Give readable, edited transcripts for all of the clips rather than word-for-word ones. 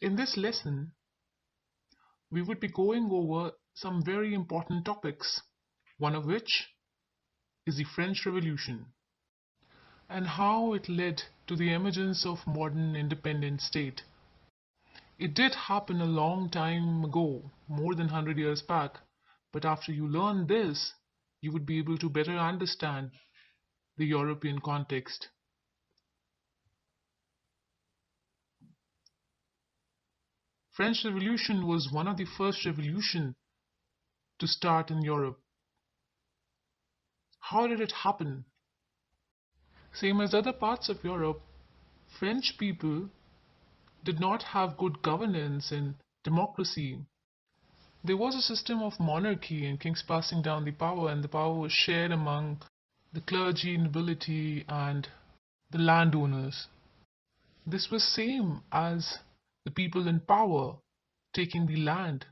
In this lesson, we would be going over some very important topics, one of which is the French Revolution and how it led to the emergence of modern independent state. It did happen a long time ago, more than 100 years back, but after you learn this, you would be able to better understand the European context. French Revolution was one of the first revolution to start in Europe. How did it happen? Same as other parts of Europe, French people did not have good governance and democracy. There was a system of monarchy and kings passing down the power, and the power was shared among the clergy, nobility, and the landowners. This was same as the people in power taking the land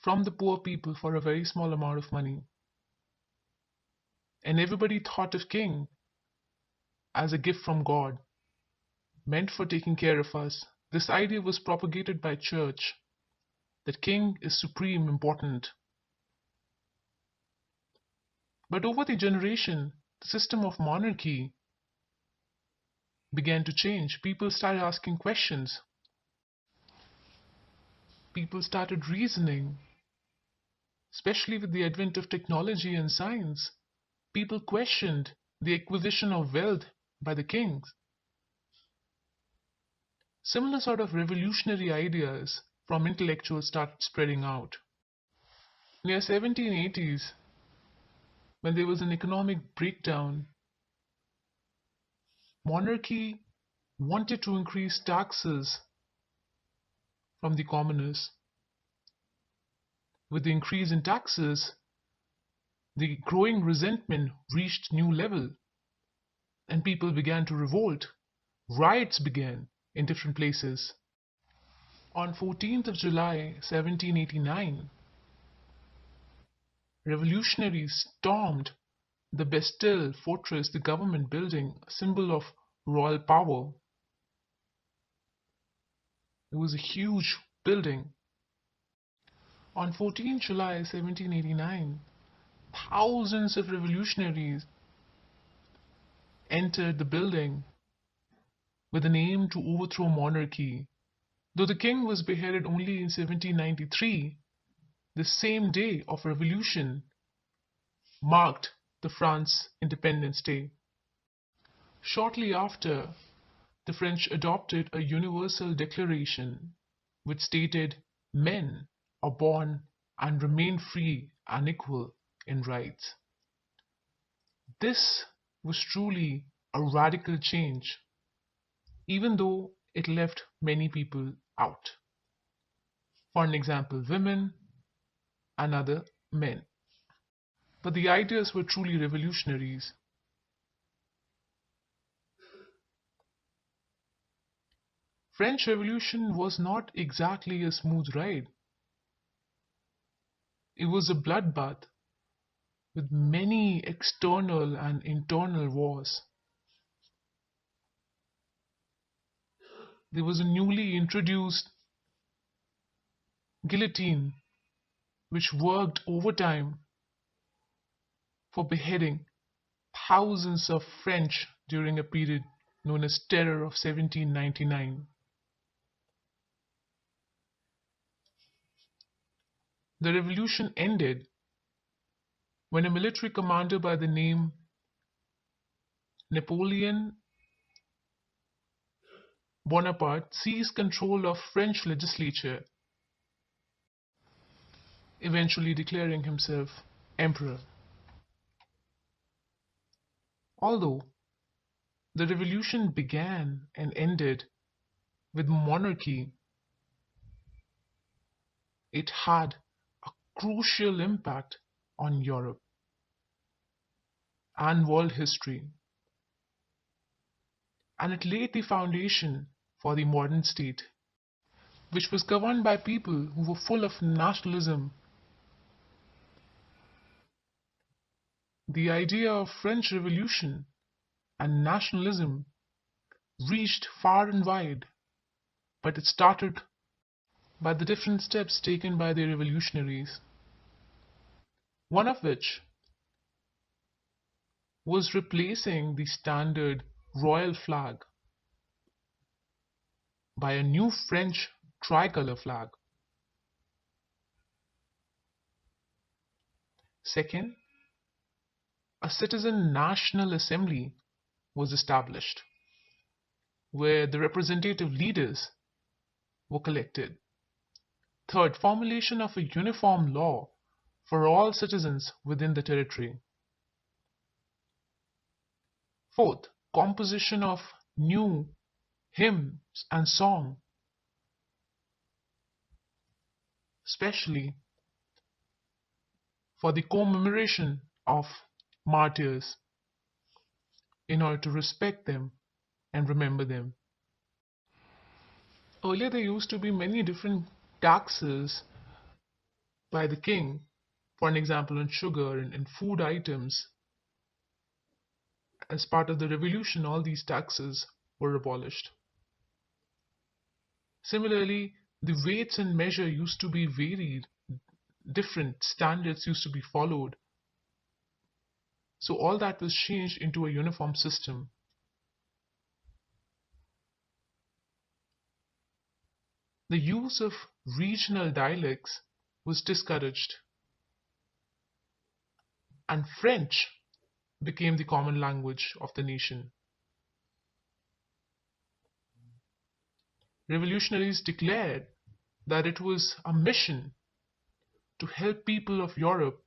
from the poor people for a very small amount of money. And everybody thought of king as a gift from God, meant for taking care of us. This idea was propagated by church, that king is supreme important. But over the generation, the system of monarchy began to change. People started asking questions. People started reasoning, especially with the advent of technology and science. People questioned the acquisition of wealth by the kings. Similar sort of revolutionary ideas from intellectuals started spreading out. Near 1780s, when there was an economic breakdown, monarchy wanted to increase taxes from the commoners. With the increase in taxes, the growing resentment reached new level and people began to revolt. Riots began in different places. On 14th of July 1789, revolutionaries stormed the Bastille fortress, the government building, a symbol of royal power. It was a huge building. On 14th July 1789, thousands of revolutionaries entered the building with an aim to overthrow monarchy. Though the king was beheaded only in 1793, the same day of revolution marked the France Independence Day. Shortly after, the French adopted a universal declaration which stated men are born and remain free and equal in rights. This was truly a radical change, even though it left many people out. For an example, women and other men. But the ideas were truly revolutionaries. French Revolution was not exactly a smooth ride. It was a bloodbath with many external and internal wars. There was a newly introduced guillotine which worked overtime for beheading thousands of French during a period known as Terror of 1799. The revolution ended when a military commander by the name Napoleon Bonaparte seized control of French legislature, eventually declaring himself emperor. Although the revolution began and ended with monarchy, it had a crucial impact on Europe and world history, and it laid the foundation for the modern state, which was governed by people who were full of nationalism. The idea of French Revolution and nationalism reached far and wide, but it started by the different steps taken by the revolutionaries, one of which was replacing the standard royal flag by a new French tricolor flag. Second, a citizen national assembly was established where the representative leaders were collected. Third, formulation of a uniform law for all citizens within the territory. Fourth, composition of new hymns and song, especially for the commemoration of martyrs in order to respect them and remember them. Earlier, there used to be many different taxes by the king, for an example, on sugar and food items. As part of the revolution, all these taxes were abolished. Similarly, the weights and measure used to be varied, different standards used to be followed. So all that was changed into a uniform system. The use of regional dialects was discouraged, and French became the common language of the nation. Revolutionaries declared that it was a mission to help people of Europe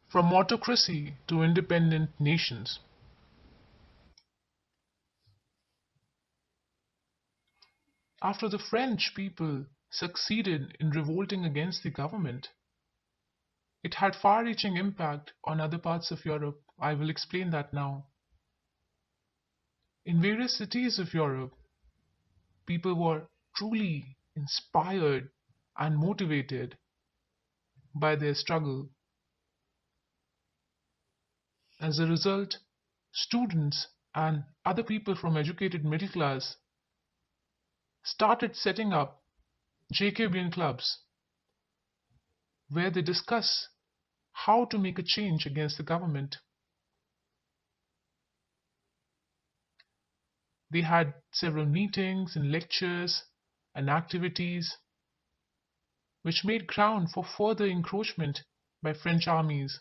from autocracy to independent nations. After the French people succeeded in revolting against the government, it had far-reaching impact on other parts of Europe. I will explain that now. In various cities of Europe, people were truly inspired and motivated by their struggle. As a result, students and other people from educated middle class started setting up Jacobean clubs where they discuss how to make a change against the government. They had several meetings and lectures and activities which made ground for further encroachment by French armies.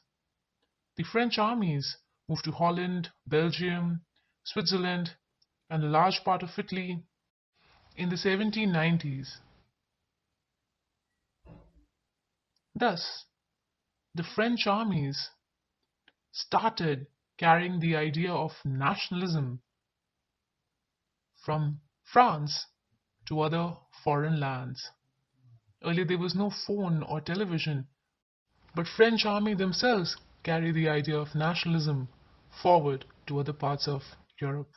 The French armies moved to Holland, Belgium, Switzerland, and a large part of Italy in the 1790s. Thus, the French armies started carrying the idea of nationalism from France to other foreign lands. Earlier there was no phone or television, but French army themselves carried the idea of nationalism forward to other parts of Europe.